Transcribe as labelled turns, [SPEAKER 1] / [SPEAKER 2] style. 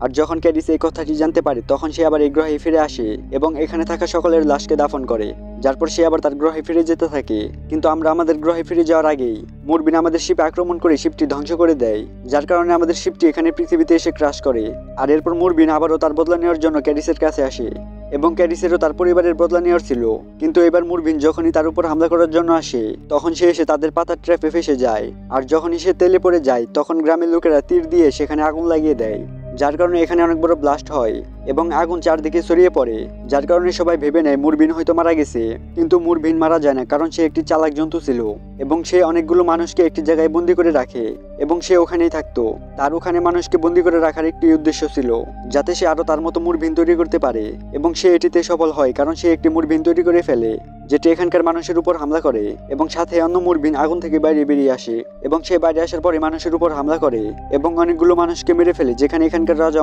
[SPEAKER 1] আর যখন ক্যাডিস এই কথাটি জানতে পারে তখন সে আবার এই গ্রহে ফিরে আসে এবং এখানে থাকা সকলের লাশকে দাফন করে, যার পর সে আবার তার গ্রহে ফিরে যেতে থাকে। কিন্তু আমরা আমাদের গ্রহে ফিরে যাওয়ার আগেই মুরবিন আমাদের শিপে আক্রমণ করে শিপটি ধ্বংস করে দেয়, যার কারণে আমাদের শিপটি এখানে পৃথিবীতে এসে ক্রাশ করে। আর এরপর মুরবিন আবারও তার বদলা নেওয়ার জন্য ক্যাডিসের কাছে আসে এবং ক্যাডিসেরও তার পরিবারের বদলা নেওয়ার ছিল। কিন্তু এবার মুরবিন যখনই তার উপর হামলা করার জন্য আসে তখন সে এসে তাদের পাতার ট্র্যাপে ফেসে যায়। আর যখনই সে তেলে পড়ে যায় তখন গ্রামের লোকেরা তীর দিয়ে সেখানে আগুন লাগিয়ে দেয়, যার কারণে এখানে অনেক বড় ব্লাস্ট হয় এবং আগুন চারদিকে ছড়িয়ে পড়ে, যার কারণে সবাই ভেবে নেয় মুরবিন হয়তো মারা গেছে। কিন্তু মুরবিন মারা যায় না, কারণ সে একটি চালাক জন্তু ছিল এবং সে অনেকগুলো মানুষকে একটি জায়গায় বন্দি করে রাখে এবং সে ওখানেই থাকতো। তার ওখানে মানুষকে বন্দি করে রাখার একটি উদ্দেশ্য ছিল, যাতে সে আরো তার মতো মুরবিন তৈরি করতে পারে এবং সে এটিতে সফল হয়, কারণ সে একটি মুরবিন তৈরি করে ফেলে যেটি এখানকার মানুষের উপর হামলা করে এবং সাথে অন্য মুরবিন আগুন থেকে বাইরে বেরিয়ে আসে এবং সে বাইরে আসার পরে মানুষের উপর হামলা করে এবং অনেকগুলো মানুষকে মেরে ফেলে, যেখানে এখানকার রাজা